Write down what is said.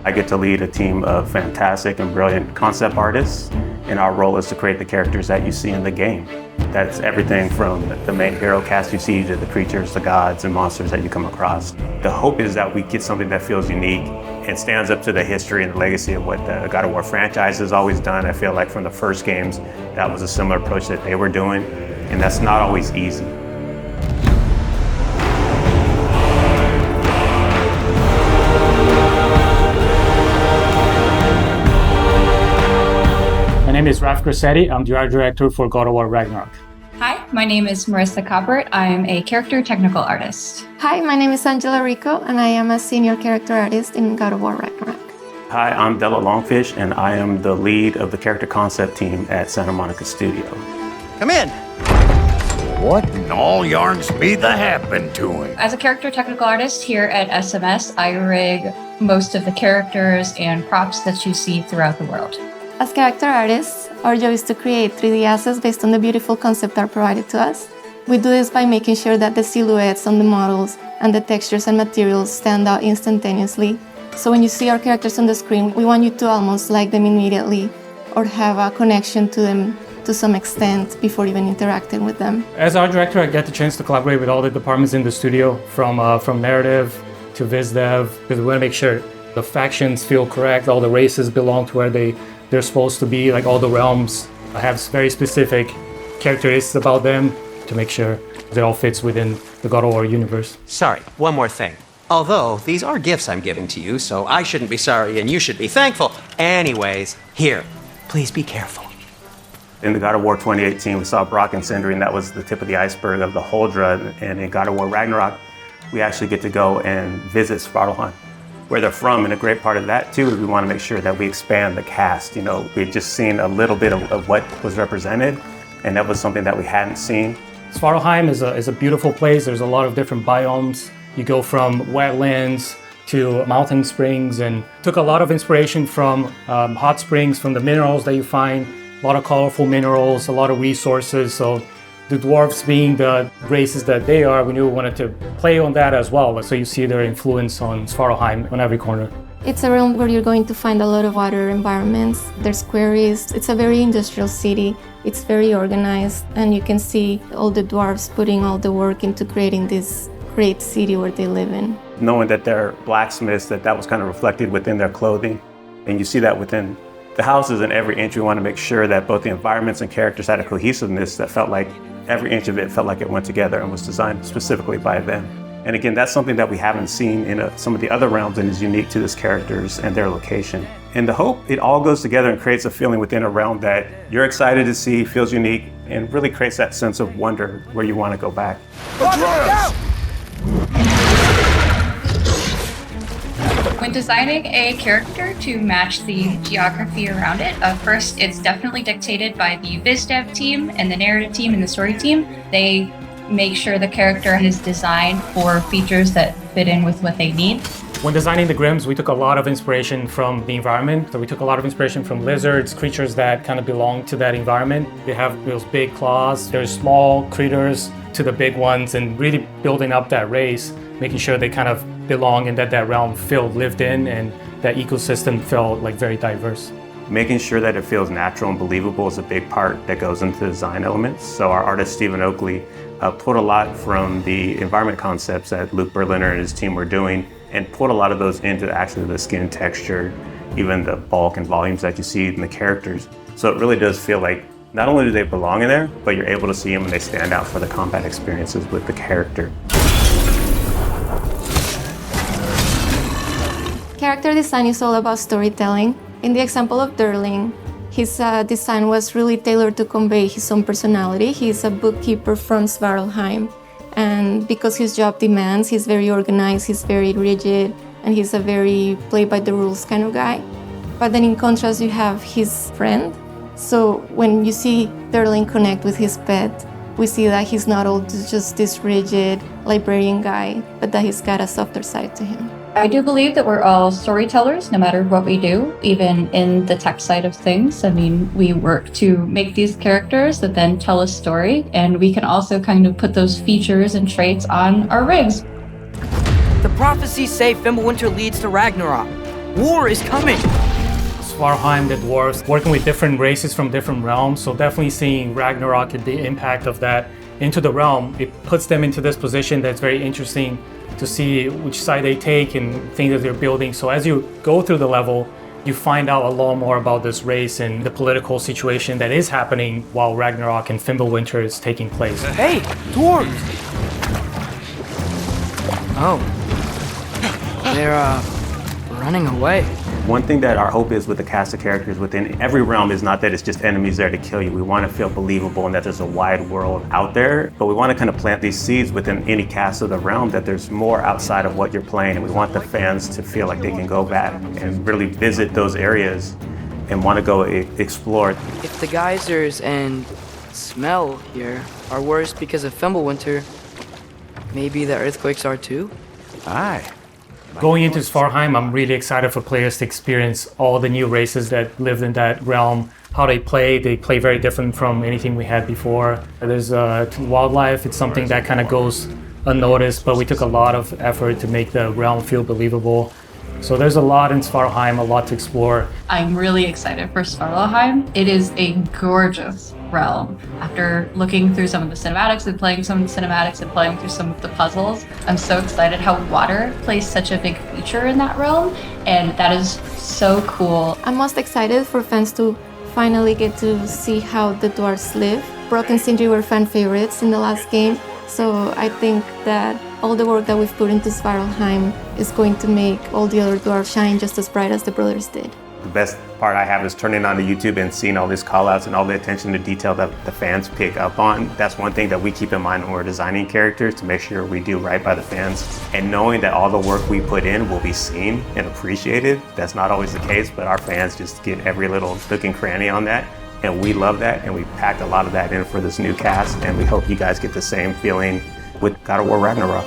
I get to lead a team of fantastic and brilliant concept artists, and our role is to create the characters that you see in the game. That's everything from the main hero cast you see to the creatures, the gods, and monsters that you come across. The hope is that we get something that feels unique and stands up to the history and the legacy of what the God of War franchise has always done. I feel like from the first games, that was a similar approach that they were doing, and that's not always easy. My name is Raf Grassetti. I'm the art director for God of War Ragnarök. Hi, my name is Marissa Coppert. I'm a character technical artist. Hi, my name is Angela Rico, and I am a senior character artist in God of War Ragnarök. Hi, I'm Della Longfish, and I am the lead of the character concept team at Santa Monica Studio. Come in. What in all yarns me that happened to him? As a character technical artist here at SMS, I rig most of the characters and props that you see throughout the world. As character artists, our job is to create 3D assets based on the beautiful concept art provided to us. We do this by making sure that the silhouettes on the models and the textures and materials stand out instantaneously. So when you see our characters on the screen, we want you to almost like them immediately or have a connection to them to some extent before even interacting with them. As art director, I get the chance to collaborate with all the departments in the studio, from narrative to viz dev, because we want to make sure the factions feel correct, all the races belong to where they're supposed to be, like all the realms have very specific characteristics about them to make sure it all fits within the God of War universe. Sorry, one more thing. Although, these are gifts I'm giving to you, so I shouldn't be sorry and you should be thankful. Anyways, here, please be careful. In the God of War 2018, we saw Brok and Sindri, and that was the tip of the iceberg of the huldres. And in God of War Ragnarök, we actually get to go and visit Svartalfheim, where they're from. And a great part of that, too, is we want to make sure that we expand the cast. You know, we've just seen a little bit of what was represented, and that was something that we hadn't seen. Svartalfheim is a beautiful place. There's a lot of different biomes. You go from wetlands to mountain springs, and took a lot of inspiration from hot springs, from the minerals that you find, a lot of colorful minerals, a lot of resources. So the dwarves being the races that they are, we knew we wanted to play on that as well. So you see their influence on Svartalfheim on every corner. It's a realm where you're going to find a lot of water environments. There's quarries. It's a very industrial city. It's very organized, and you can see all the dwarves putting all the work into creating this great city where they live in. Knowing that they're blacksmiths, that was kind of reflected within their clothing. And you see that within the houses and every inch. We want to make sure that both the environments and characters had a cohesiveness that felt like every inch of it felt like it went together and was designed specifically by them. And again, that's something that we haven't seen in some of the other realms and is unique to these characters and their location. And the hope, it all goes together and creates a feeling within a realm that you're excited to see, feels unique, and really creates that sense of wonder where you want to go back. When designing a character to match the geography around it, first it's definitely dictated by the viz dev team and the narrative team and the story team. They make sure the character is designed for features that fit in with what they need. When designing the Grims, we took a lot of inspiration from the environment. So we took a lot of inspiration from lizards, creatures that kind of belong to that environment. They have those big claws. There's small critters to the big ones, and really building up that race, making sure they kind of belong and that realm felt lived in and that ecosystem felt like very diverse. Making sure that it feels natural and believable is a big part that goes into the design elements. So our artist, Stephen Oakley, pulled a lot from the environment concepts that Luke Berliner and his team were doing and put a lot of those into actually the skin texture, even the bulk and volumes that you see in the characters. So it really does feel like not only do they belong in there, but you're able to see them and they stand out for the combat experiences with the character. Character design is all about storytelling. In the example of Durling, his design was really tailored to convey his own personality. He's a bookkeeper from Svartalfheim, and because his job demands, he's very organized, he's very rigid, and he's a very play-by-the-rules kind of guy. But then in contrast, you have his friend. So when you see Durling connect with his pet, we see that he's not all just this rigid librarian guy, but that he's got a softer side to him. I do believe that we're all storytellers, no matter what we do, even in the tech side of things. I mean, we work to make these characters that then tell a story, and we can also kind of put those features and traits on our rigs. The prophecies say Fimbulwinter leads to Ragnarok. War is coming. Svartalfheim, the dwarves, working with different races from different realms, so definitely seeing Ragnarok and the impact of that into the realm, it puts them into this position that's very interesting to see which side they take and things that they're building. So as you go through the level, you find out a lot more about this race and the political situation that is happening while Ragnarok and Fimbulwinter is taking place. Hey, dwarves! Oh. They're, running away. One thing that our hope is with the cast of characters within every realm is not that it's just enemies there to kill you. We want to feel believable and that there's a wide world out there, but we want to kind of plant these seeds within any cast of the realm that there's more outside of what you're playing. And we want the fans to feel like they can go back and really visit those areas and want to go explore. If the geysers and smell here are worse because of Fimbulwinter, maybe the earthquakes are too? Aye. Going into Svartalfheim, I'm really excited for players to experience all the new races that lived in that realm, how they play. They play very different from anything we had before. There's wildlife, it's something that kind of goes unnoticed, but we took a lot of effort to make the realm feel believable. So there's a lot in Svartalfheim, a lot to explore. I'm really excited for Svartalfheim. It is a gorgeous realm. After looking through some of the cinematics and playing some of the cinematics and playing through some of the puzzles, I'm so excited how water plays such a big feature in that realm, and that is so cool. I'm most excited for fans to finally get to see how the dwarves live. Brok and Sindri were fan favorites in the last game, so I think that all the work that we've put into Svartalfheim is going to make all the other dwarves shine just as bright as the brothers did. The best part I have is turning on to YouTube and seeing all these call-outs and all the attention to detail that the fans pick up on. That's one thing that we keep in mind when we're designing characters, to make sure we do right by the fans. And knowing that all the work we put in will be seen and appreciated, that's not always the case, but our fans just get every little nook and cranny on that. And we love that, and we packed a lot of that in for this new cast, and we hope you guys get the same feeling with God of War Ragnarok.